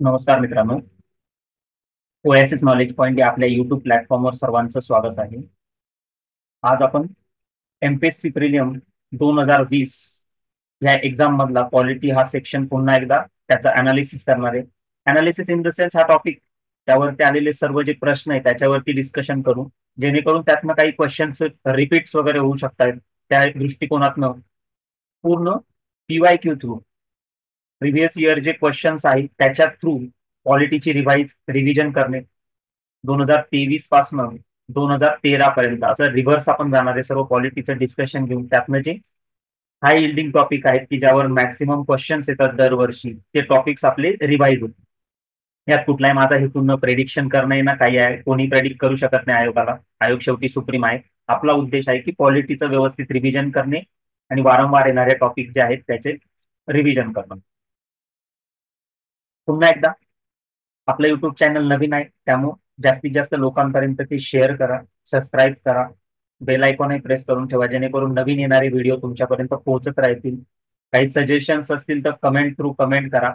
नमस्कार मित्रांनो. OSS knowledge point या आपल्या युट्यूब प्लॅटफॉर्मवर सर्वांचं स्वागत आहे. आज आपण एमपीएससी प्रीलियम 2020 या एक्झाम मधला पॉलिटी हा सेक्शन पुन्हा एकदा त्याचा अनालिसिस करणार आहे. अनालिसिस इन द सेन्स हा टॉपिक, त्यावरती आलेले सर्व जे प्रश्न आहेत त्याच्यावरती डिस्कशन करू, जेणेकरून त्यातनं काही क्वेश्चन्स रिपीट्स वगैरे होऊ शकतात. त्या दृष्टिकोनातनं पूर्ण पीवायक्यू थ्रू प्रिव्हियस इयर जे क्वेश्चन्स आहेत त्याच्या थ्रू पॉलिटीची रिव्हिजन करणे. 2023 पासून 2013 पर्यंत असं रिव्हर्स आपण जाणार आहे. सर्व पॉलिटीचं डिस्कशन घेऊन त्यातनं जे हाय यिल्डिंग टॉपिक आहेत की ज्यावर मॅक्सिमम क्वेश्चन्स येतात दरवर्षी, ते टॉपिक्स आपले रिवाईज होतील. यात कुठलाही माझा हेतू न प्रेडिक्शन करणे ना काही आहे. कोणी प्रेडिक्ट करू शकत नाही आयोगाला. आयोग शेवटी सुप्रीम आहे. आपला उद्देश आहे की पॉलिटीचं व्यवस्थित रिव्हिजन करणे आणि वारंवार येणारे टॉपिक जे आहेत त्याचे रिव्हिजन करणं. पुन्हा एकदा आपलं युट्यूब चॅनल नवीन आहे, त्यामुळे जास्तीत जास्त लोकांपर्यंत ते शेअर करा, सबस्क्राईब करा, बेल आयकॉनही प्रेस करून ठेवा, जेणेकरून नवीन येणारे व्हिडिओ तुमच्यापर्यंत पोहोचत राहतील. काही सजेशन्स असतील तर कमेंट थ्रू कमेंट करा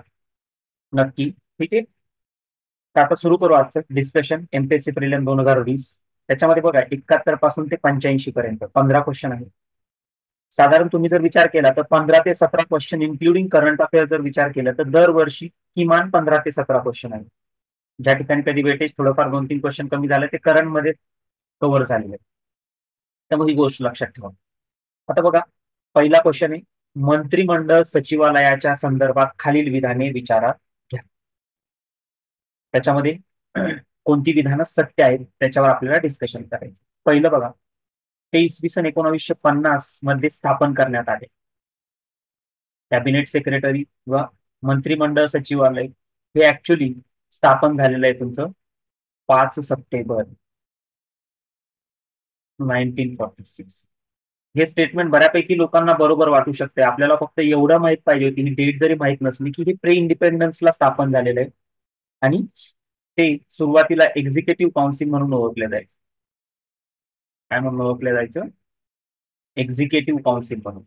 नक्की. ठीक आहे, तर आता सुरू करू आजचं डिस्कशन. एमपीएससी प्रिलियम 2020 त्याच्यामध्ये बघा 71 पासून ते 85 पर्यंत 15 क्वेश्चन आहेत. साधारण तुम्ही जर विचार केला तर 15 ते 17 क्वेश्चन इन्क्लुडिंग करंट अफेअर जर विचार केला तर दरवर्षी किमान 15 ते 17 क्वेश्चन आहेत. ज्या ठिकाणी कधी वेटेज थोडंफार 2-3 क्वेश्चन कमी झालं ते करंट मध्ये कव्हर झालेले आहे. त्यामुळे ही गोष्ट लक्षात ठेवा. आता बघा, पहिला क्वेश्चन आहे, मंत्रिमंडळ सचिवालयाच्या संदर्भात खालील विधाने विचारात घ्या. त्याच्यामध्ये कोणती विधानं सत्य आहेत त्याच्यावर आपल्याला डिस्कशन करायचं. पहिलं बघा, ते इसवी सन 1950 मध्ये स्थापन करण्यात आले. कॅबिनेट सेक्रेटरी व मंत्रिमंडळ सचिवालय हे ऍक्च्युली स्थापन झालेलं आहे तुमचं 5 सप्टेंबर 1946. हे स्टेटमेंट बऱ्यापैकी लोकांना बरोबर वाटू शकते. आपल्याला फक्त एवढं माहित पाहिजे होती, ही डेट जरी माहित नसली, की हे प्री इंडिपेंडन्सला स्थापन झालेलं आहे आणि ते सुरुवातीला एक्झिक्युटिव्ह काउन्सिल म्हणून ओळखले जायचं. काय म्हणून ओळखलं जायचं? एक्झिक्युटिव्ह काउन्सिल म्हणून.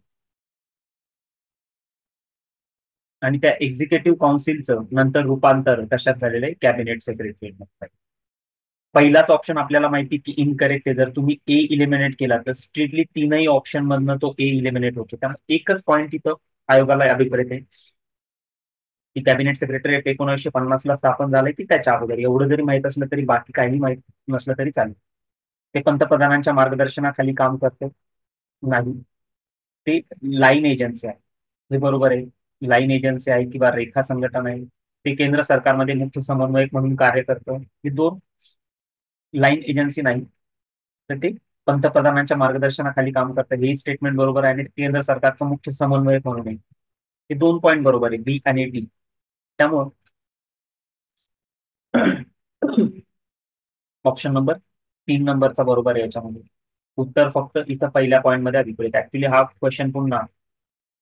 आणि त्या एक्झिक्युटिव्ह काउन्सिलचं नंतर रूपांतर कशात झालेलं आहे? कॅबिनेट सेक्रेटरीमध्ये. पहिलाच ऑप्शन आपल्याला माहिती की इनकरेक्ट आहे. जर तुम्ही ए इलिमिनेट केला तर स्ट्रिक्टली तीनही ऑप्शन मधनं तो ए इलिमिनेट होतो. त्यामुळे एकच पॉईंट इथं आयोगाला अभिप्रेत आहे की कॅबिनेट सेक्रेटरीएट 1950 ला स्थापन झालंय की त्याच्या अगोदर. एवढं जरी माहित असलं तरी बाकी काही माहित नसलं तरी चालेल. ते पंतप्रधानांच्या मार्गदर्शनाखाली काम करते नाही, ते लाईन एजन्सी आहे. हे बरोबर आहे, लाईन एजन्सी आहे किंवा रेखा संघटना आहे. ते केंद्र सरकारमध्ये मुख्य समन्वयक म्हणून कार्य करतं. हे दोन लाईन एजन्सी नाही, तर ते पंतप्रधानांच्या मार्गदर्शनाखाली काम करतं. हे स्टेटमेंट बरोबर आहे आणि केंद्र सरकारचं मुख्य समन्वयक म्हणून आहे. हे 2 पॉईंट बरोबर आहे, बी आणि डी. त्यामुळं ऑप्शन नंबर 3 नंबरचा बरोबर आहे याच्यामध्ये. उत्तर फक्त इथं पहिल्या पॉईंट मध्ये अभिप्रेत. ऍक्च्युली हा क्वेश्चन पुन्हा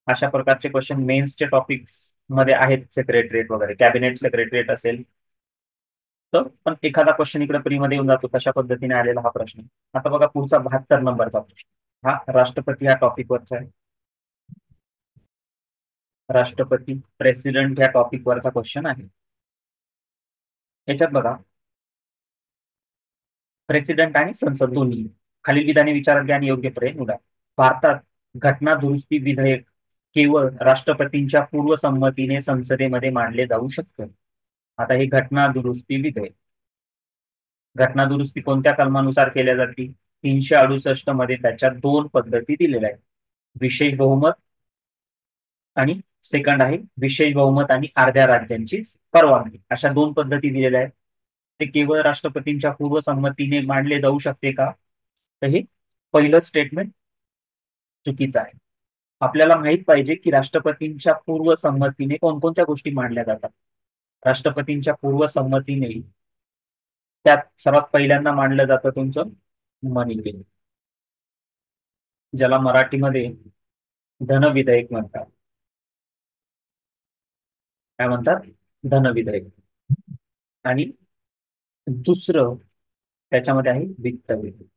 अशा प्रकारचे क्वेश्चन मेन्सचे टॉपिक्स मध्ये आहेत. सेक्रेटरीएट वगैरे, कॅबिनेट सेक्रेटरीएट असेल तर, पण एखादा क्वेश्चन इकडे प्री मध्ये येऊन जातो. तशा पद्धतीने आलेला हा प्रश्न. आता बघा पुढचा 72 नंबरचा प्रश्न, हा राष्ट्रपती या टॉपिक वरचा आहे. राष्ट्रपती प्रेसिडेंट या टॉपिक वरचा क्वेश्चन आहे. याच्यात बघा, प्रेसिडेंट आणि संसद दोन्ही खालील विधाने विचारात घ्या आणि योग्य पर्याय निवडा. भारतात घटना दुरुस्ती विधेयक केवळ राष्ट्रपतींच्या पूर्वसंमतीने संसदेमध्ये मांडले जाऊ शकते. आता हे घटना दुरुस्ती विधेयक, घटना दुरुस्ती कोणत्या कलमानुसार केल्या जाते? 368 मध्ये त्याच्या 2 पद्धती दिलेल्या आहेत. विशेष बहुमत आणि सेकंड आहे विशेष बहुमत आणि अर्ध्या राज्यांची परवानगी. अशा 2 पद्धती दिलेल्या आहेत. ते केवळ राष्ट्रपतींच्या पूर्वसंमतीने मांडले जाऊ शकते का? तर हे पहिलं स्टेटमेंट चुकीचं आहे. आपल्याला माहित पाहिजे की राष्ट्रपतींच्या पूर्वसंमतीने कोणकोणत्या गोष्टी मांडल्या जातात. राष्ट्रपतींच्या पूर्वसंमतीने त्यात सर्वात पहिल्यांदा मांडलं जातं तुमचं मनी बिल, ज्याला मराठीमध्ये धन विधेयक म्हणतात. काय म्हणतात? धन विधेयक. आणि दुसरं त्याच्यामध्ये आहे वित्त विधेयक.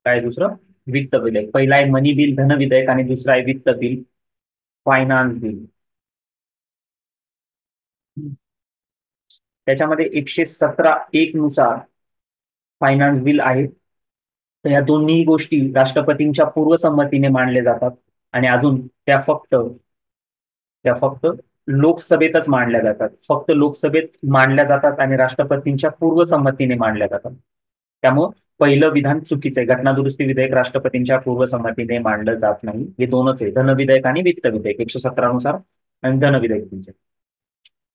काय दुसरं? वित्त विधेयक. पहिला आहे मनी बिल धन विधेयक आणि दुसरा आहे वित्त बिल. Finance bill. त्याच्यामध्ये 117(1) नुसार फायनान्स बिल आहे. तर या दोन्ही गोष्टी राष्ट्रपतींच्या पूर्वसंमतीने मांडले जातात आणि अजून त्या फक्त लोकसभेतच मांडल्या जातात. फक्त लोकसभेत मांडल्या जातात आणि राष्ट्रपतींच्या पूर्वसंमतीने मांडल्या जातात. त्यामुळं पहिलं विधान चुकीचं आहे. घटनादुरुस्ती विधेयक राष्ट्रपतींच्या पूर्वसंमतीने मांडलं जात नाही. हे दोनच आहे, धन विधेयक आणि वित्त विधेयक 117 नुसार आणि धन विधेयक तुमचे.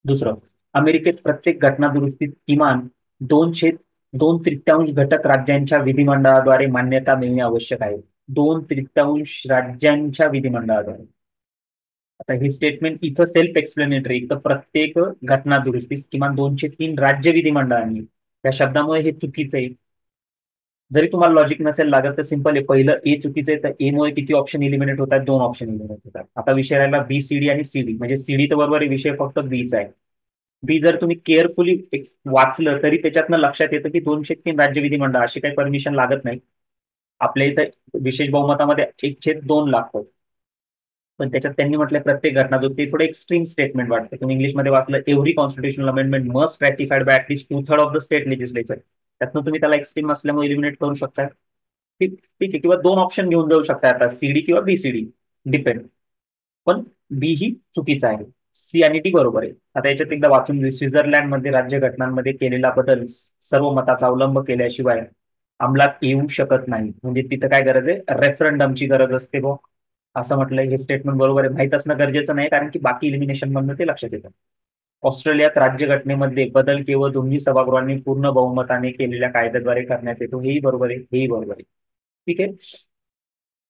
दुसरं, अमेरिकेत प्रत्येक घटनादुरुस्तीत किमान 2/3 घटक राज्यांच्या विधिमंडळाद्वारे मान्यता मिळणे आवश्यक आहे. 2/3 राज्यांच्या विधिमंडळाद्वारे. आता ही स्टेटमेंट इथं सेल्फ एक्सप्लेनेटरी, तर प्रत्येक घटना दुरुस्तीस किमान 203 राज्य विधिमंडळांनी, या शब्दामुळे हे चुकीचं आहे. जरी तुम्हाला लॉजिक नसेल लागत तर सिंपल आहे. पहिलं ए चुकीचं आहे, तर ए मुळे किती ऑप्शन इलिमिनेट होतात? 2 ऑप्शन इलिमिनेट होतात. आता विषय राहिला बी, सीडी आणि सीडी. म्हणजे सीडी तर बरोबर आहे, विषय फक्त बीचा आहे. बी जर तुम्ही केअरफुली वाचलं तरी त्याच्यातनं लक्षात येतं की 203 राज्य विधिमंडळ अशी काही परमिशन लागत नाही. आपल्या इथं विशेष बहुमतामध्ये 1/2 लागतो. पण त्याच्यात त्यांनी म्हटलं प्रत्येक घटना जो ते थोडं एक्स्ट्रीम स्टेटमेंट वाटतं. तुम्ही इंग्लिशमध्ये वाचलं, every constitutional amendment must ratified by at least 2/3 of the state legislature. त्यातनं तुम्ही त्याला एक्स्ट्रीम असल्यामुळे इलिमिनेट करू शकता. ठीक ठीक आहे. किंवा 2 ऑप्शन घेऊन जाऊ शकता, आता सीडी किंवा बीसीडी, डिपेंड. पण बी ही चुकीचं आहे, सी आणि डी बरोबर आहे. आता याच्यात एकदा वाचून घेऊ. स्वित्झर्लंडमध्ये राज्य घटनांमध्ये केलेला बदल सर्व मताचा अवलंब केल्याशिवाय अंमलात येऊ शकत नाही. म्हणजे तिथं काय गरज आहे? रेफरंडमची गरज असते बो, असं म्हटलंय. हे स्टेटमेंट बरोबर आहे. माहित असणं गरजेचं नाही, कारण की बाकी इलिमिनेशन मधनं ते लक्षात येतं. ऑस्ट्रेलियात राज्यघटनेमध्ये बदल केवळ दोन्ही सभागृहांनी पूर्ण बहुमताने केलेल्या कायद्याद्वारे करण्यात येतो. हेही बरोबर आहे, हेही बरोबर आहे. ठीक आहे.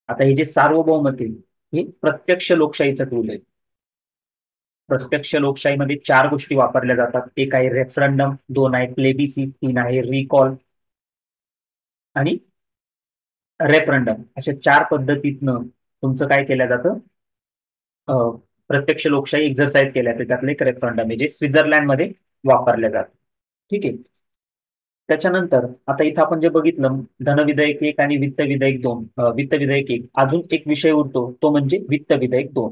आता हे जे सार्वभौमत आहे, हे प्रत्यक्ष लोकशाहीचं टूल आहे. प्रत्यक्ष लोकशाहीमध्ये 4 गोष्टी वापरल्या जातात. एक आहे रेफरंडम, 2 आहे प्लेबिसी, 3 आहे रिकॉल आणि रेफरंडम. अशा 4 पद्धतीतनं तुमचं काय केलं जातं? प्रत्यक्ष लोकशाही एक्झरसाईज केल्या जाते. त्यातलं एक रेफरंडम आहे, जे स्वित्झर्लंडमध्ये वापरले जातं. ठीक आहे. त्याच्यानंतर आता इथं आपण जे बघितलं, धन विधेयक 1 आणि वित्त विधेयक 2, वित्त विधेयक 1, अजून एक विषय उरतो, तो म्हणजे वित्त विधेयक 2.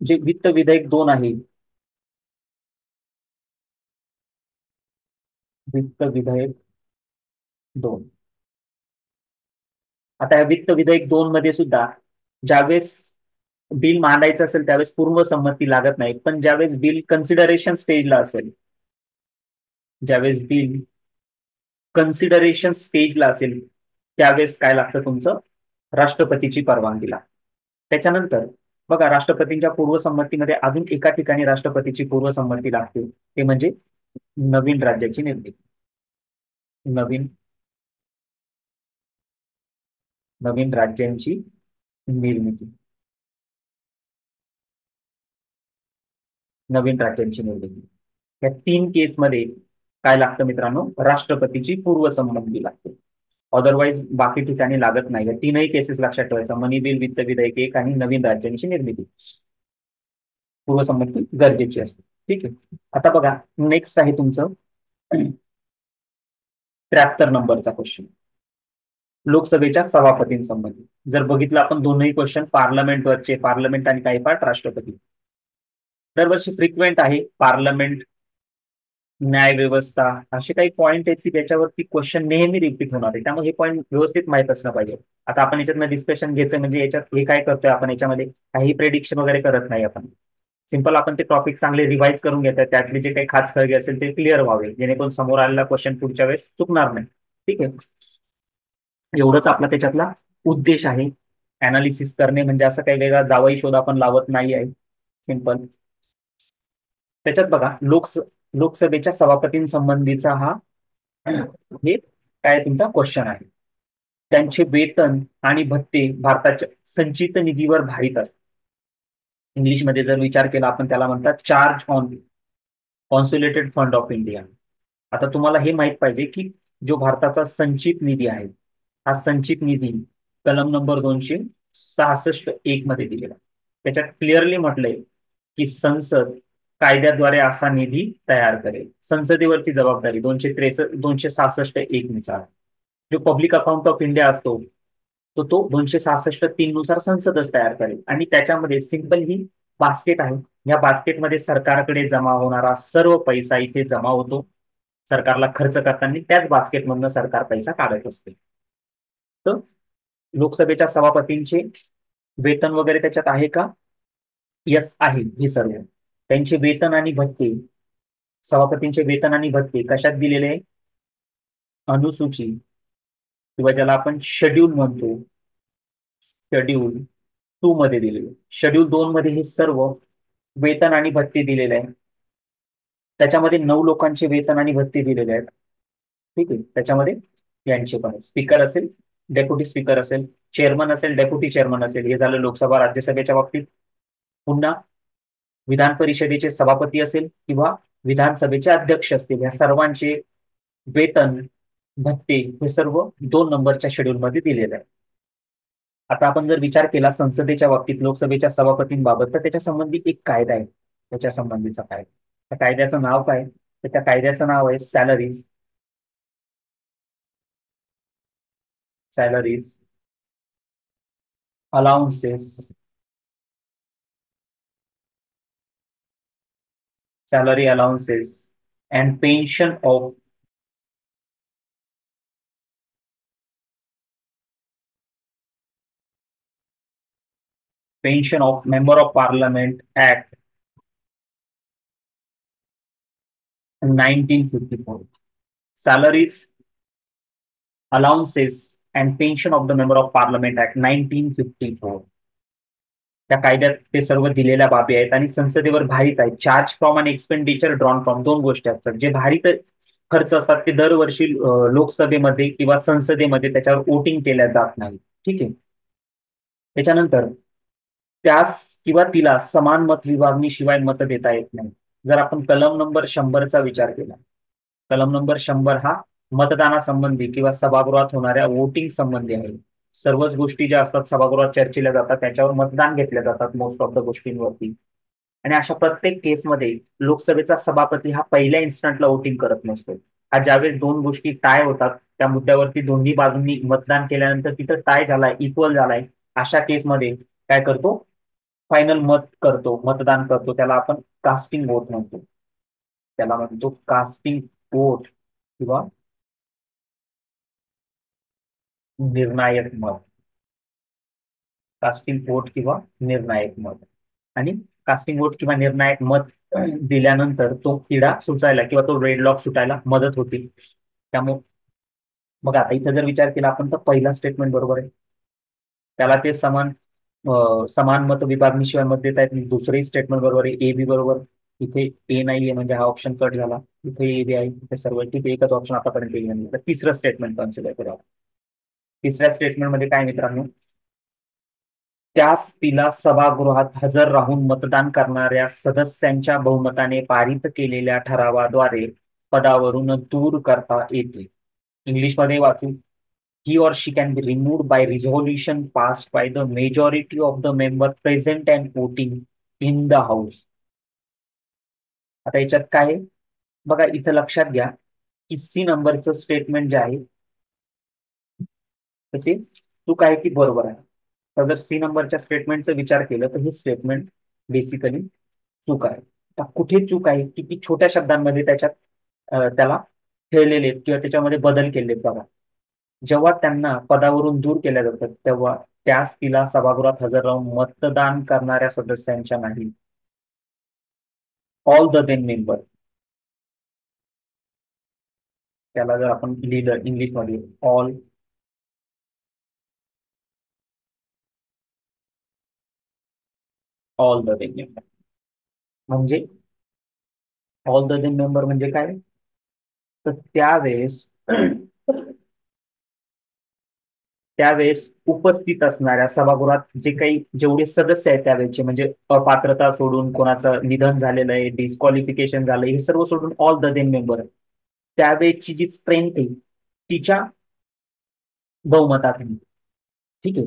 जे वित्त विधेयक 2 आहे, वित्त विधेयक 2. आता या वित्त विधेयक 2 मध्ये सुद्धा ज्यावेळेस बिल मांडायचं असेल त्यावेळेस पूर्ण संमती लागत नाही. पण ज्यावेळेस बिल कन्सिडरेशन स्टेजला असेल, ज्यावेळेस बिल कन्सिडरेशन स्टेजला असेल, त्यावेळेस काय लागतं? तुमचं राष्ट्रपतीची परवानगी लागते. त्याच्यानंतर बघा, राष्ट्रपतींच्या पूर्वसंमतीमध्ये अजून एका ठिकाणी राष्ट्रपतीची पूर्वसंमती लागते, ते म्हणजे नवीन राज्याची निर्मिती. नवीन नवीन राज्यांची निर्मिती. नवीन राज्यांची निर्मिती या 3 केसमध्ये काय लागतं मित्रांनो? राष्ट्रपतीची पूर्वसंमती लागते. अदरवाईज बाकी ठिकाणी लागत नाही. या 3ही केसेस लक्षात ठेवायचा: मनी बिल, वित्त विधेयक 1 आणि नवीन राज्यांची निर्मिती. पूर्वसंमती गरजेची असते. ठीक आहे. आता बघा, नेक्स्ट आहे तुमचं 73 नंबरचा क्वेश्चन, लोकसभेच्या सभापतींसंबंधी. जर बघितलं आपण दोनही क्वेश्चन पार्लमेंटवरचे, पार्लमेंट आणि काही पार्ट राष्ट्रपती. दरवर्षी फ्रिक्वेंट आहे पार्लमेंट, न्याय व्यवस्था, असे काही पॉईंट आहेत की त्याच्यावरती क्वेश्चन नेहमी रिपीट होणार आहे. त्यामुळे हे पॉईंट व्यवस्थित माहित असणं पाहिजे. आता आपण याच्यातनं डिस्कशन घेतोय म्हणजे याच्यात हे काय करतोय आपण, याच्यामध्ये काही प्रेडिक्शन वगैरे करत नाही आपण. सिंपल आपण ते टॉपिक चांगले रिवाइज करून घेतात, त्यातले जे काही खास खळगे असेल ते क्लिअर व्हावे, जेणेकरून समोर आलेला क्वेश्चन पुढच्या वेळेस चुकणार नाही. ठीक आहे. एवढंच आपला त्याच्यातला उद्देश आहे. अनालिसिस करणे म्हणजे असं काही वेगळा जावई शोध आपण लावत नाही आहे. सिंपल. त्याच्यात बघा, लोकसभेच्या सभापतींसंबंधीचा हा हे काय तुमचा क्वेश्चन आहे. त्यांचे वेतन आणि भत्ते भारताच्या संचित निधीवर भारित असतात. इंग्लिशमध्ये जर विचार केला आपण त्याला म्हणतात charge on consolidated fund of India. आता तुम्हाला हे माहित पाहिजे की जो भारताचा संचित निधी आहे, हा संचित निधी कलम नंबर 266(1) मध्ये दिलेला. त्याच्यात क्लिअरली म्हटलंय की संसद कायद्याद्वारे असा निधी तयार करेल. संसदेवरती जबाबदारी 266(1) नुसार. जो पब्लिक अकाउंट ऑफ इंडिया असतो, तो 266(3) नुसार संसदच तयार करेल आणि त्याच्यामध्ये सिंपल ही बास्केट आहे. या बास्केटमध्ये सरकारकडे जमा होणारा सर्व पैसा इथे जमा होतो. सरकारला खर्च करताना त्याच बास्केटमधनं सरकार पैसा काढत असते. तर लोकसभेच्या सभापतींचे वेतन वगैरे त्याच्यात आहे का? यस आहे. हे सर्व त्यांचे वेतन आणि भत्ते, सभापतींचे वेतन आणि भत्ते कशात दिलेले आहे? अनुसूची किंवा ज्याला आपण शेड्यूल म्हणतो, शेड्यूल 2 मध्ये दिलेले. शेड्यूल 2 मध्ये हे सर्व वेतन आणि भत्ते दिलेले आहे. त्याच्यामध्ये 9 लोकांचे वेतन आणि भत्ते दिलेले आहेत. ठीक आहे. त्याच्यामध्ये यांचे पण स्पीकर असेल, डेप्युटी स्पीकर असेल, चेअरमन असेल, डेप्युटी चेअरमन असेल. हे झालं लोकसभा राज्यसभेच्या बाबतीत. पुन्हा विधान परिषदेचे सभापती असेल किंवा विधानसभेचे अध्यक्ष असतील, या सर्वांचे वेतन भत्ते हे सर्व 2 नंबरच्या शेड्यूल मध्ये दिलेले आहे. आता आपण जर विचार केला संसदेच्या बाबतीत लोकसभेच्या सभापतींबाबत, तर त्याच्या संबंधी एक कायदा आहे. त्याच्या संबंधीचा कायदा, त्या कायद्याचं नाव काय? तर त्या कायद्याचं नाव आहे salaries, salaries allowances, salary allowances and pension of member of parliament act 1954. Salaries, allowances and pension of the member of parliament act 1954. त्या कायद्यात ते सर्व दिलेल्या बाबी आहेत आणि संसदेवर भारित आहेत. चार्ज फ्रॉम आणि एक्सपेंडिचर ड्रॉन फ्रॉम, दोन गोष्टी असतात. जे भारित खर्च असतात ते दरवर्षी लोकसभेमध्ये किंवा संसदेमध्ये त्याच्यावर वोटिंग केल्या जात नाही. ठीक आहे. त्याच्यानंतर त्यास किंवा तिला समान मत विभागणी शिवाय मत देता येत नाही. जर आपण कलम नंबर 100चा विचार केला, कलम नंबर 100 हा मतदानासंबंधी किंवा सभागृहात होणाऱ्या वोटिंग संबंधी आहे. सर्वच गोष्टी ज्या असतात सभागृहात चर्चेल्या जातात, त्याच्यावर मतदान घेतल्या जातात मोस्ट ऑफ द गोष्टींवरती. आणि अशा प्रत्येक केसमध्ये लोकसभेचा सभापती हा पहिल्या इन्स्टंटला वोटिंग करत नसतो. हा ज्यावेळेस दोन गोष्टी टाय होतात, त्या मुद्द्यावरती दोन्ही बाजूंनी मतदान केल्यानंतर तिथं टाय झालाय, इक्वल झालाय, अशा केसमध्ये काय करतो? फायनल मत करतो, मतदान करतो. त्याला आपण कास्टिंग वोट म्हणतो. त्याला म्हणतो कास्टिंग वोट किंवा निर्णायक मत. कास्टिंग वोट किंवा निर्णायक मत. आणि कास्टिंग वोट किंवा निर्णायक मत दिल्यानंतर तो किडा सुटायला किंवा तो रेड लॉक सुटायला मदत होती. त्यामुळे मग आता इथं जर विचार केला आपण तर पहिला स्टेटमेंट बरोबर आहे. त्याला ते समान मत विभागणीशिवाय मत देता येत नाही. दुसरंही स्टेटमेंट बरोबर आहे, ए बी बरोबर. इथे ए नाहीये म्हणजे हा ऑप्शन कट झाला. इथे ए बी आहे, इथे सर्व ठीक. एकच ऑप्शन आतापर्यंत येईल नाही. तर तिसरं स्टेटमेंट कन्सिडर करा. तिसऱ्या स्टेटमेंट मध्ये काय मित्रांनो? त्यास तिला सभागृहात हजर राहून मतदान करणाऱ्या सदस्यांच्या बहुमताने पारित केलेल्या ठरावाद्वारे पदावरून दूर करता येते. इंग्लिशमध्ये वाचू. He or she can be removed by resolution passed by the majority of the member present and voting in the house. आता याच्यात काय आहे बघा, इथं लक्षात घ्या की सी नंबरचं स्टेटमेंट जे आहे तर ते चूक आहे की बरोबर आहे. तर जर सी नंबरच्या स्टेटमेंटचा विचार केला तर हे स्टेटमेंट बेसिकली चूक आहे. आता कुठे चूक आहे? किती छोट्या शब्दांमध्ये त्याच्यात त्याला ठेवलेले किंवा त्याच्यामध्ये बदल केले बघा. जेव्हा त्यांना पदावरून दूर केल्या जातात तेव्हा त्यास तिला सभागृहात हजर राहून मतदान करणाऱ्या सदस्यांच्या नाही, ऑल द देन मेंबर. त्याला जर आपण लिहिलं इंग्लिशमध्ये ऑल द देन मेंबर म्हणजे ऑल द देन मेंबर म्हणजे काय? तर त्यावेळेस त्यावेळेस उपस्थित असणाऱ्या सभागृहात जे काही जेवढे सदस्य आहेत त्यावेळेचे, म्हणजे अपात्रता सोडून, कोणाचं निधन झालेलं आहे, डिस्क्वालिफिकेशन झालंय, हे सर्व सोडून ऑल द देन मेंबर आहे. त्यावेळेची जी स्ट्रेंथ आहे तिच्या बहुमतात. ठीक आहे.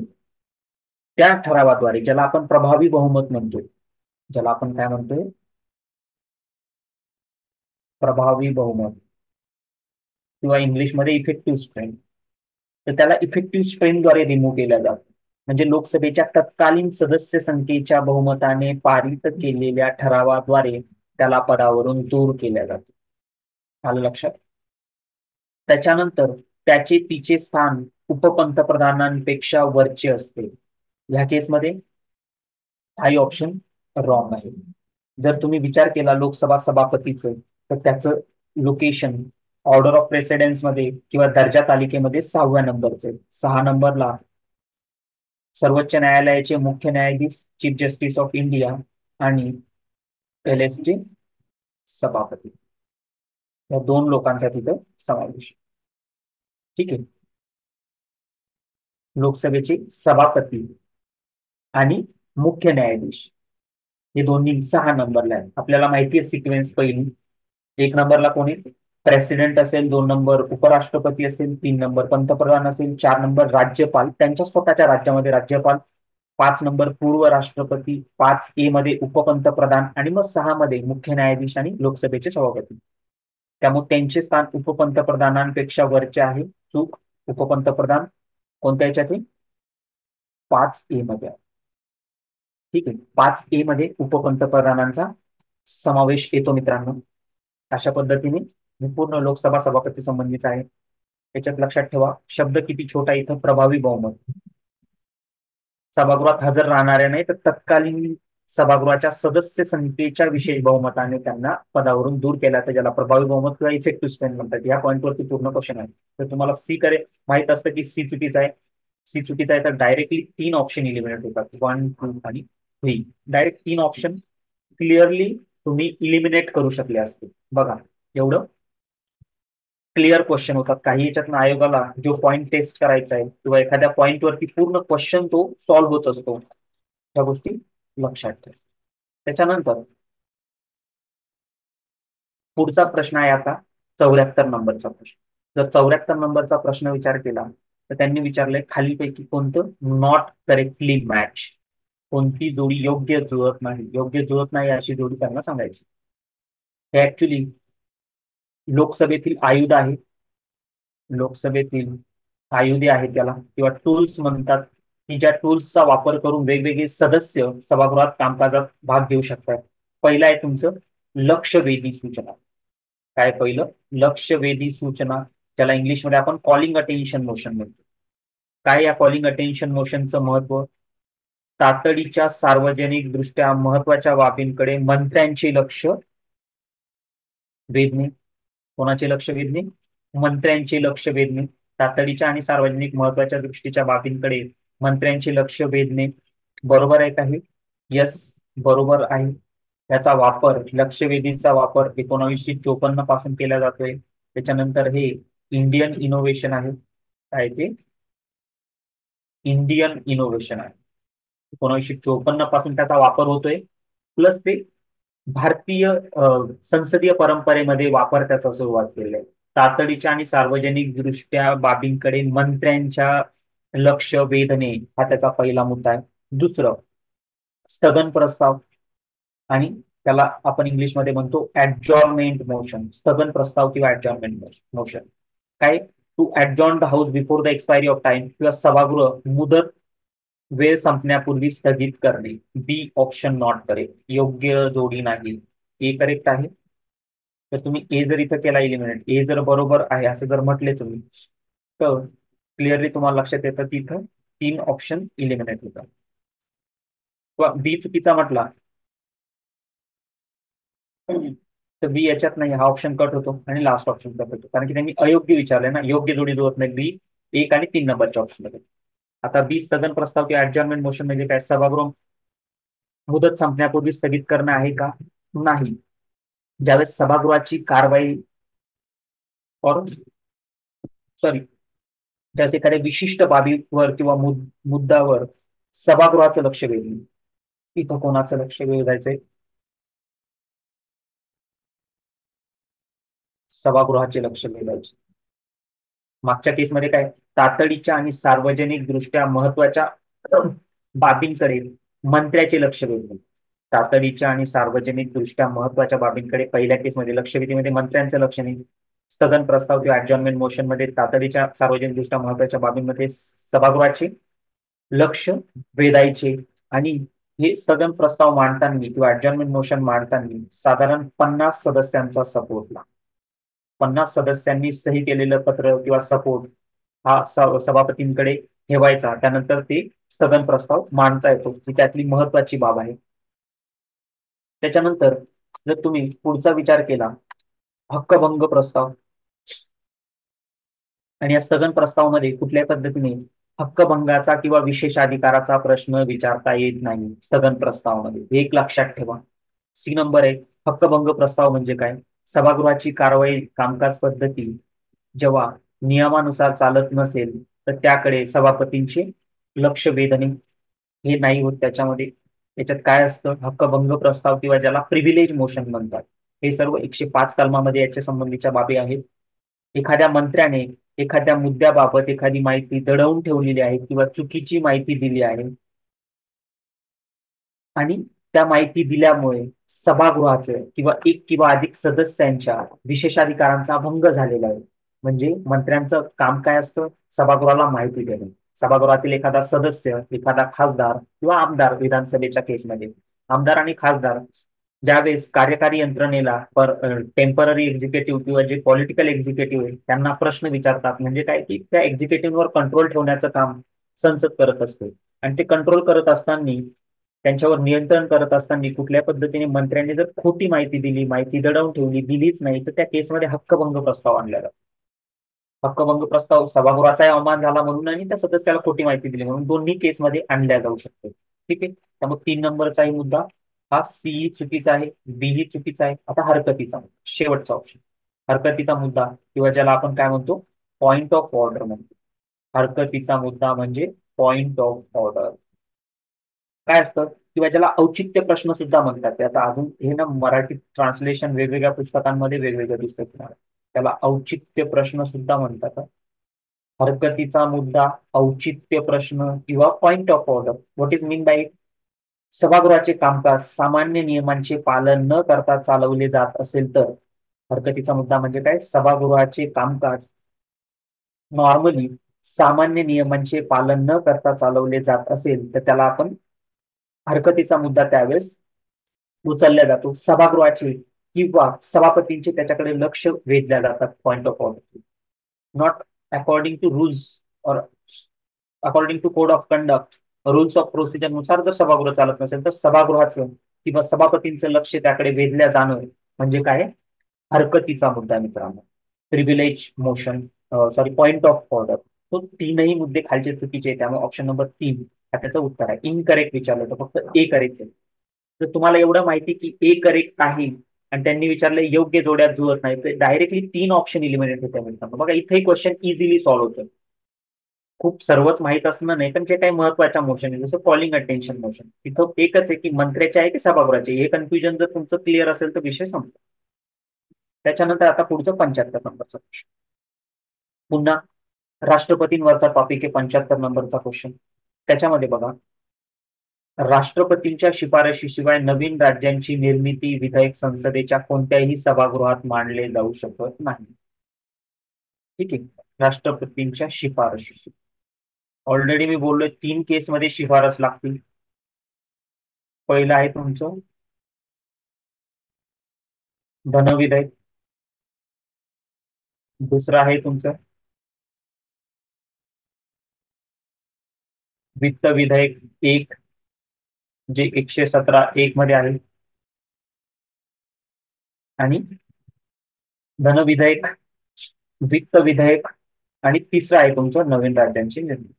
त्या ठरावाद्वारे ज्याला आपण प्रभावी बहुमत म्हणतो, ज्याला आपण काय म्हणतोय? प्रभावी बहुमत किंवा इंग्लिशमध्ये इफेक्टिव्ह स्ट्रेंथ. तर त्याला इफेक्टिव्ह स्ट्रेंथद्वारे रिमूव्ह केला जातो. म्हणजे लोकसभेच्या तत्कालीन सदस्य संख्येच्या बहुमताने पारित केलेल्या ठरावाद्वारे त्याला पदावरून दूर केल्या जातो. आलं लक्षात? त्याच्यानंतर त्याचे तिचे स्थान उपपंतप्रधानांपेक्षा वरचे असते. ह्या केसमध्ये हाही ऑप्शन रॉंग आहे. जर तुम्ही विचार केला लोकसभा सभापतीचं, तर त्याचं लोकेशन ऑर्डर ऑफ प्रेसिडेन्स मध्ये किंवा दर्जा तालिकेमध्ये 6व्या नंबरचे. 6 नंबरला सर्वोच्च न्यायालयाचे मुख्य न्यायाधीश, चीफ जस्टिस ऑफ इंडिया आणि LSचे सभापती, या 2 लोकांचा तिथं समावेश. ठीक आहे. लोकसभेचे सभापती आणि मुख्य न्यायाधीश हे दोन्ही 6 नंबरला आहेत. आपल्याला माहिती आहे सिक्वेन्स. पहिली 1 नंबरला कोणी प्रेसिडेंट असेल, 2 नंबर उपराष्ट्रपती असेल, 3 नंबर पंतप्रधान असेल, 4 नंबर राज्यपाल त्यांच्या स्वतःच्या राज्यामध्ये राज्यपाल, 5 नंबर पूर्व राष्ट्रपती, 5A मध्ये उपपंतप्रधान आणि मग 6 मध्ये मुख्य न्यायाधीश आणि लोकसभेचे सभापती. त्यामुळे त्यांचे स्थान उपपंतप्रधानांपेक्षा वरचे आहे. चूक. उपपंतप्रधान कोणत्या याच्यात आहे? 5A मध्ये. ठीक आहे. 5A मध्ये उपपंतप्रधानांचा समावेश येतो मित्रांनो. अशा पद्धतीने पूर्ण लोकसभा सभापती संबंधीचा आहे. याच्यात लक्षात ठेवा, शब्द किती छोटा इथं, प्रभावी बहुमत. सभागृहात हजर राहणाऱ्या नाही तर तत्कालीन सभागृहाच्या सदस्य संख्येच्या विशेष बहुमताने त्यांना पदावरून दूर केला, तर ज्याला प्रभावी बहुमत किंवा इफेक्टिव्ह स्ट्रेंथ म्हणतात. या पॉईंटवरती पूर्ण क्वेश्चन आहे. तर तुम्हाला सी करे माहित असतं की सी चुकीचा आहे. सी चुकीचा आहे तर डायरेक्टली 3 ऑप्शन इलिमिनेट होतात, 1, 2 आणि 3. डायरेक्ट 3 ऑप्शन क्लिअरली तुम्ही इलिमिनेट करू शकले असते. बघा एवढं क्लिअर क्वेश्चन होतात. काही याच्यातनं आयोगाला जो पॉईंट टेस्ट करायचा आहे किंवा एखाद्या पॉईंटवरती पूर्ण क्वेश्चन तो सॉल्व्ह होत असतो. त्या गोष्टी लक्षात ठेवा. त्याच्यानंतर पुढचा प्रश्न आहे आता 74 नंबरचा प्रश्न. जर 74 नंबरचा प्रश्न विचार केला तर त्यांनी विचारलंय खालीपैकी कोणतं नॉट करेक्टली मॅच, कोणती जोडी योग्य जुळत नाही. योग्य जुळत नाही अशी जोडी त्यांना सांगायची. हे ऍक्च्युली लोकसभेतील आयुध आहे. लोकसभेतील आयुधे आहेत त्याला, किंवा टूल्स म्हणतात, की ज्या टूल्सचा वापर करून वेगवेगळे सदस्य सभागृहात कामकाजात भाग घेऊ शकतात. पहिलं आहे तुमचं लक्षवेधी सूचना. काय पहिलं? लक्षवेधी सूचना, ज्याला इंग्लिशमध्ये आपण कॉलिंग अटेन्शन मोशन म्हणतो. काय या कॉलिंग अटेन्शन मोशनचं महत्व? तातडीच्या सार्वजनिक दृष्ट्या महत्वाच्या बाबींकडे मंत्र्यांचे लक्ष वेधणे. कोणाचे लक्ष वेधणे? मंत्र्यांचे लक्ष वेधणे. तातडीच्या आणि सार्वजनिक महत्वाच्या दृष्टीच्या बाबींकडे मंत्र्यांचे लक्ष वेधणे. बरोबर आहे का हे? यस, बरोबर आहे. याचा वापर, लक्षवेधीचा वापर 1954 पासून केला जातोय. त्याच्यानंतर हे इंडियन इनोव्हेशन आहे. काय ते? इंडियन इनोव्हेशन आहे. 1954 पासून त्याचा वापर होतोय. प्लस ते भारतीय संसदीय परंपरेमध्ये वापर त्याचा सुरुवात केलेला आहे. तातडीच्या आणि सार्वजनिक दृष्ट्या बाबींकडे मंत्र्यांच्या लक्ष वेधणे हा त्याचा पहिला मुद्दा आहे. दुसरं स्थगन प्रस्ताव, आणि त्याला आपण इंग्लिशमध्ये म्हणतो ऍडजॉर्नमेंट मोशन. स्थगन प्रस्ताव किंवा ऍडजॉर्नमेंट मोशन. काय? To adjourn the house before the expiry of time, किंवा सभागृह मुदत वेळ संपण्यापूर्वी स्थगित करणे. बी ऑप्शन नॉट करेक्ट, योग्य जोडी नाही. ए करेक्ट आहे. तर तुम्ही ए जर इथं केला इलिमिनेट, ए जर बरोबर आहे असं जर म्हटले तुम्ही, तर क्लिअरली तुम्हाला लक्षात येतं तिथं 3 ऑप्शन इलिमिनेट होतात. किंवा बी चुकीचा म्हटला तर बी याच्यात नाही, हा ऑप्शन कट होतो आणि लास्ट ऑप्शन कट होतो, कारण की त्यांनी अयोग्य विचारले ना. योग्य जोडी जुळत नाही. बी 1 आणि 3 नंबरच्या ऑप्शन मध्ये. आता बी स्थगन प्रस्ताव किंवा ऍडजॉर्नमेंट मोशन म्हणजे काय? सभागृह मुदत संपण्यापूर्वी स्थगित करणं आहे का? नाही. ज्यावेळेस सभागृहाची कारवाई सॉरी ज्यावेळेस एखाद्या विशिष्ट बाबीवर किंवा मुद्द्यावर सभागृहाचं लक्ष वेधणे, इथं कोणाचं लक्ष वेधायचंय? सभागृहाचे लक्ष वेधायचे. मागच्या केसमध्ये काय? तातडीच्या आणि सार्वजनिक दृष्ट्या महत्वाच्या बाबींकडे मंत्र्याचे लक्ष वेधणे. तातडीच्या आणि सार्वजनिक दृष्ट्या महत्वाच्या बाबींकडे पहिल्या केसमध्ये लक्षवेधीमध्ये मंत्र्यांचं लक्ष नाही. स्थगन प्रस्ताव किंवा ऍडजॉर्नमेंट मोशन मध्ये तातडीच्या सार्वजनिकदृष्ट्या महत्वाच्या बाबींमध्ये सभागृहाचे लक्ष वेधायचे. आणि हे स्थगन प्रस्ताव मांडताना किंवा ऍडजॉर्नमेंट मोशन मांडताना साधारण 50 सदस्यांचा सपोर्ट लागतो. 50 सदस्यांनी सही केलेलं पत्र किंवा सपोर्ट हा सभापतींकडे ठेवायचा. त्यानंतर ते स्थगन प्रस्ताव मांडता येतो, ही त्यातली महत्वाची बाब आहे. त्याच्यानंतर जर तुम्ही पुढचा विचार केला, हक्कभंग प्रस्ताव, आणि या स्थगन प्रस्तावामध्ये कुठल्याही पद्धतीने हक्कभंगाचा किंवा विशेषाधिकाराचा प्रश्न विचारता येत नाही स्थगन प्रस्तावामध्ये, हे एक लक्षात ठेवा. सी नंबर आहे, हक्कभंग प्रस्ताव म्हणजे काय? सभागृहाची कारवाई कामकाज पद्धती जेव्हा नियमानुसार चालत नसेल तर त्याकडे सभापतींचे लक्ष वेधणे हे नाही होत. त्याच्यामध्ये त्याच्यात काय असतं, हक्कभंग प्रस्ताव किंवा ज्याला प्रिव्हिलेज मोशन म्हणतात, हे सर्व 105 कलमामध्ये याच्या संबंधीच्या बाबी आहेत. एखाद्या मंत्र्याने एखाद्या मुद्द्याबाबत एखादी माहिती दडवून ठेवलेली आहे किंवा चुकीची माहिती दिली आहे आणि त्या माहिती दिल्यामुळे सभागृहाचे किंवा एक किंवा अधिक सदस्यांच्या विशेषाधिकारांचा भंग झालेला आहे. म्हणजे मंत्र्यांचं काम काय असतं? सभागृहाला माहिती देणे. सभागृहातील एखादा सदस्य, एखादा खासदार किंवा आमदार, विधानसभेच्या केसमध्ये आमदार आणि खासदार ज्यावेळेस कार्यकारी यंत्रणेला टेम्पररी एक्झिक्युटिव्ह किंवा जे पॉलिटिकल एक्झिक्युटिव्ह आहे त्यांना प्रश्न विचारतात, म्हणजे काय की त्या एक्झिक्युटिव्हवर कंट्रोल ठेवण्याचं काम संसद करत असते. आणि ते कंट्रोल करत असताना, त्यांच्यावर नियंत्रण करत असताना कुठल्या पद्धतीने मंत्र्यांनी जर खोटी माहिती दिली, माहिती दडवून ठेवली, दिलीच नाही, तर त्या केसमध्ये हक्कभंग प्रस्ताव आणला जातो. हक्कभंग प्रस्ताव सभागृहाचाही अवमान झाला म्हणून आणि त्या सदस्याला खोटी माहिती दिली म्हणून दोन्ही केसमध्ये आणल्या जाऊ शकते. ठीक आहे, त्यामुळे 3 नंबरचाही मुद्दा हा सी चुकीचा आहे, बी ही चुकीचा आहे. आता हरकतीचा शेवटचा ऑप्शन, हरकतीचा मुद्दा किंवा ज्याला आपण काय म्हणतो, पॉइंट ऑफ ऑर्डर म्हणतो. हरकतीचा मुद्दा म्हणजे पॉइंट ऑफ ऑर्डर काय असतं, किंवा ज्याला औचित्य प्रश्न सुद्धा म्हणतात. ते आता अजून हे ना मराठी ट्रान्सलेशन वेगवेगळ्या पुस्तकांमध्ये वेगवेगळं दिसतं तुम्हाला. त्याला औचित्य प्रश्न सुद्धा म्हणतात. हरकतीचा मुद्दा, औचित्य प्रश्न किंवा point of order. What is mean by? सभागृहाचे कामकाज सामान्य नियमांचे पालन न करता चालवले जात असेल तर हरकतीचा मुद्दा म्हणजे काय? सभागृहाचे कामकाज नॉर्मली सामान्य नियमांचे पालन न करता चालवले जात असेल तर त्याला आपण हरकतीचा मुद्दा त्यावेळेस उचलल्या जातो. सभागृहाचे किंवा सभापतींचे त्याच्याकडे लक्ष वेधल्या जातात point of order. Not according to rules और according to code of conduct, rules of procedure नुसार जर सभागृह चालत नसेल तर सभागृहाचं किंवा सभापतींचं लक्ष त्याकडे वेधल्या जाणं म्हणजे काय? हरकतीचा मुद्दा मित्रांनो. Privilege motion, sorry, point of order. तो तीनही मुद्दे खालचे चुकीचे आहे, त्यामुळे ऑप्शन नंबर 3 हा त्याचं उत्तर आहे. इनकरेक्ट विचारलं तर फक्त ए करेक्ट आहे. जर तुम्हाला एवढं माहिती की ए करेक्ट आहे आणि त्यांनी विचारलं योग्य जोड्यात जुळत नाही, तर डायरेक्टली 3 ऑप्शन इलिमिनेट होते मित्रांनो. बघा इथे क्वेश्चन इझिली सॉल्व्ह होतं. खूप सर्वच माहित असणं नाही, पण जे काही महत्वाच्या मोशन आहे जसं कॉलिंग अटेन्शन मोशन, तिथं एकच आहे की मंत्र्याचे आहे की सभागृहाचे. हे कन्फ्युजन जर तुमचं क्लिअर असेल तर विषय संपतो. त्याच्यानंतर आता पुढचं 75 नंबरचा क्वेश्चन, पुन्हा राष्ट्रपतींवरचा टॉपिक आहे. 75 नंबरचा क्वेश्चन, त्याच्यामध्ये बघा, राष्ट्रपतींच्या शिफारशीशिवाय नवीन राज्यांची निर्मिती विधेयक संसदेच्या कोणत्याही सभागृहात मांडले जाऊ शकत नाही. ठीक आहे, राष्ट्रपतींच्या शिफारशी. ऑलरेडी मी बोललोय 3 केसमध्ये शिफारस लागतील. पहिलं आहे तुमचं धन विधेयक, दुसरं आहे तुमचं वित्त विधेयक 1, जे 117(1) मध्ये आहे, आणि धन विधेयक, वित्त विधेयक, आणि तिसरं आहे तुमचं नवीन राज्यांची निर्मिती.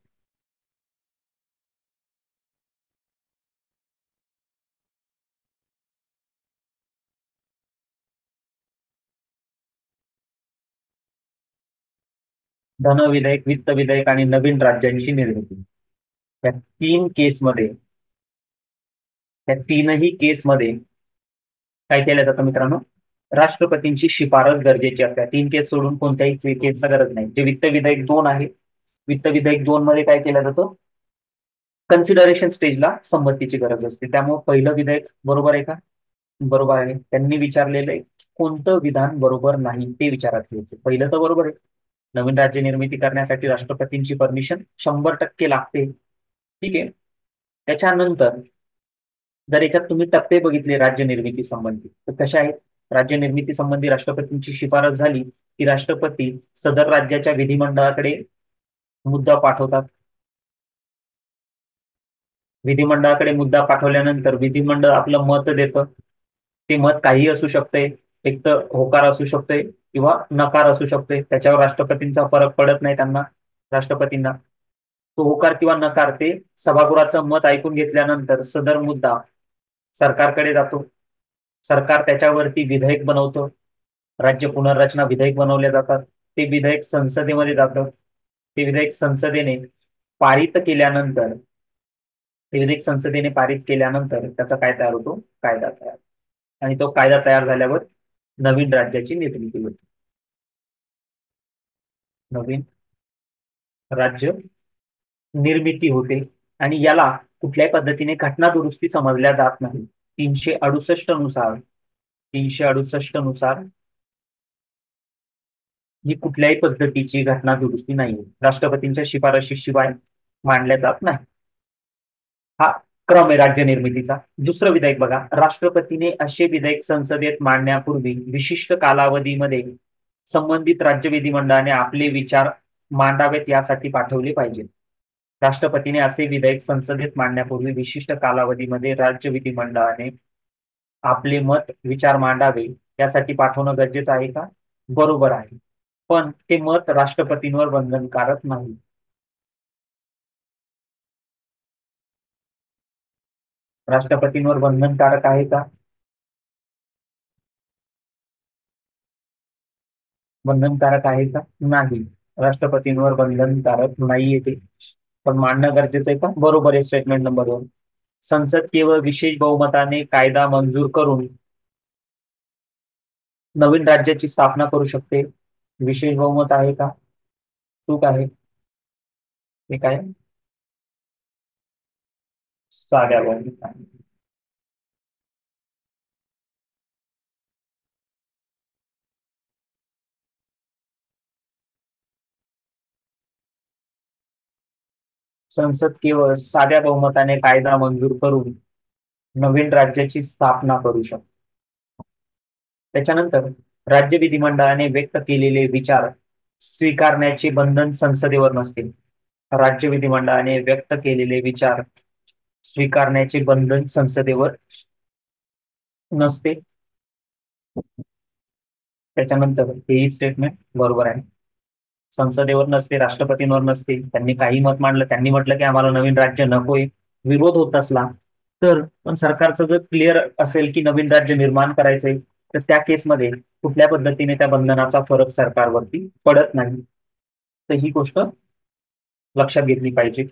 धन विधेयक, वित्त विधेयक आणि नवीन राज्यांची निर्मिती, या 3 केसमध्ये, त्या तीनही केसमध्ये काय केलं जातं मित्रांनो? राष्ट्रपतींची शिफारस गरजेची असते. 3 केस सोडून कोणत्याही केसला गरज नाही. जे वित्त विधेयक 2 आहे, वित्त विधेयक 2 मध्ये काय केलं जातं? कन्सिडरेशन स्टेजला संमतीची गरज असते. त्यामुळे पहिलं विधेयक बरोबर आहे का? बरोबर आहे. त्यांनी विचारलेलं आहे कोणतं विधान बरोबर नाही ते विचारात घ्यायचं. पहिलं तर बरोबर आहे, नवीन राज्य निर्मिती करण्यासाठी राष्ट्रपतींची परमिशन 100% लागते. ठीक आहे. त्याच्यानंतर जर याच्यात तुम्ही टप्पे बघितले राज्य निर्मिती संबंधी, तर कशा आहेत? राज्य निर्मिती संबंधी राष्ट्रपतींची शिफारस झाली की राष्ट्रपती सदर राज्याच्या विधिमंडळाकडे मुद्दा पाठवतात. विधिमंडळाकडे मुद्दा पाठवल्यानंतर विधिमंडळ आपलं मत देतं. ते मत काही असू शकते, एक तर होकार असू शकते किंवा नकार असू शकते. त्याच्यावर राष्ट्रपतींचा फरक पडत नाही त्यांना, राष्ट्रपतींना. तो होकार किंवा नकार ते सभागृहाचं मत ऐकून घेतल्यानंतर सदर मुद्दा सरकारकडे जातो. सरकार त्याच्यावरती विधेयक बनवतं. राज्य पुनर्रचना विधेयक बनवले जातात. ते विधेयक संसदेमध्ये जातं. ते विधेयक संसदेने पारित केल्यानंतर ते विधेयक संसदेने पारित केल्यानंतर त्याचा काय तयार होतो? कायदा तयार. आणि तो कायदा तयार झाल्यावर नवीन राज्याची निर्मिती होते. नवीन राज्य निर्मिती होते. आणि याला कुठल्याही पद्धतीने घटना दुरुस्ती समजल्या जात नाही. 368 नुसार ही कुठल्याही पद्धतीची घटना दुरुस्ती नाही, राष्ट्रपतींच्या शिफारशीशिवाय मांडल्या जात नाही. हा क्रम आहे राज्य निर्मितीचा. दुसरं विधेयक बघा, राष्ट्रपतीने असे विधेयक संसदेत मांडण्यापूर्वी विशिष्ट कालावधीमध्ये संबंधित राज्य विधिमंडळाने आपले विचार मांडावेत यासाठी पाठवले पाहिजे. राष्ट्रपतीने असे विधेयक संसदेत मांडण्यापूर्वी विशिष्ट कालावधीमध्ये राज्य विधिमंडळाने आपले मत विचार मांडावे यासाठी पाठवणं गरजेचं आहे का? बरोबर आहे. पण ते मत राष्ट्रपतींवर बंधनकारक नाही. राष्ट्रपतींवर बंधनकारक आहे का? बंधनकारक आहे का? नाही. राष्ट्रपतींवर बंधनकारक नाहीये ते. पण मांडणं गरजेचं आहे का? बरोबर आहे. Statement number 2. संसद केवळ विशेष बहुमताने कायदा मंजूर करून नवीन राज्याची स्थापना करू शकते. विशेष बहुमत आहे का? चूक आहे. हे काय? साध्या बहुमताने. संसद केवळ साध्या बहुमताने कायदा मंजूर करून नवीन राज्याची स्थापना करू शकते. त्याच्यानंतर राज्य विधिमंडळाने व्यक्त केलेले विचार स्वीकारण्याचे बंधन संसदेवर नसते. राज्य विधिमंडळाने व्यक्त केलेले विचार स्वीकारण्याचे बंधन संसदेवर नसते. त्याच्यानंतर हेही स्टेटमेंट बरोबर आहे. संसदेवर नसते, राष्ट्रपतींवर नसते. त्यांनी काही मत मांडलं, त्यांनी म्हटलं की आम्हाला नवीन राज्य नकोय, विरोध होत असला तर, पण सरकारचं जर क्लिअर असेल की नवीन राज्य निर्माण करायचंय, तर त्या केसमध्ये कुठल्या पद्धतीने त्या बंधनाचा फरक सरकारवरती पडत नाही. तर ही गोष्ट लक्षात घेतली पाहिजे.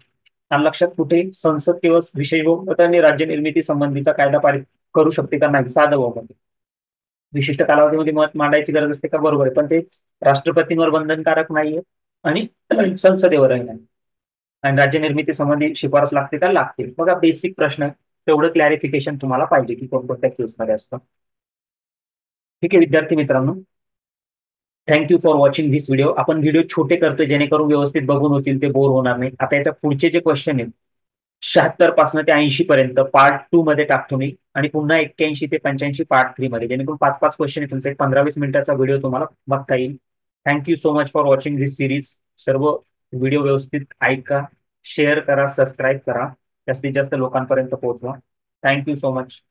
आणि लक्षात कुठे, संसद केवळ विषय बहुमताने राज्य निर्मिती संबंधीचा कायदा पारित करू शकते का? नाही. साधं बहुमत. विशिष्ट कालावधीमध्ये मत मांडायची गरज असते का? बरोबर आहे. पण ते राष्ट्रपतींवर बंधनकारक नाहीये आणि संसदेवरही नाही. आणि राज्य निर्मिती संबंधी शिफारस लागते का? लागते. बघा, बेसिक प्रश्न आहे. तेवढं क्लॅरिफिकेशन तुम्हाला पाहिजे की कोणकोणत्या केसमध्ये असतं. ठीक आहे विद्यार्थी मित्रांनो, thank you for watching this video. आपण व्हिडिओ छोटे करतो जेणेकरून व्यवस्थित बघून होतील, ते बोर होणार नाही. आता याच्या पुढचे जे क्वेश्चन आहेत 76 पासून ते 80 पर्यंत पार्ट 2 मध्ये टाकतो मी, आणि पुन्हा 81 ते 85 पार्ट 3 मध्ये, जेणेकरून 5-5 क्वेश्चन आहे. तुमचा एक 15-20 मिनिटाचा व्हिडिओ तुम्हाला बघता येईल. Thank you so much for watching this series. सर्व व्हिडिओ व्यवस्थित ऐका, शेअर करा, सबस्क्राईब करा, जास्तीत जास्त लोकांपर्यंत पोहोचवा. Thank you so much.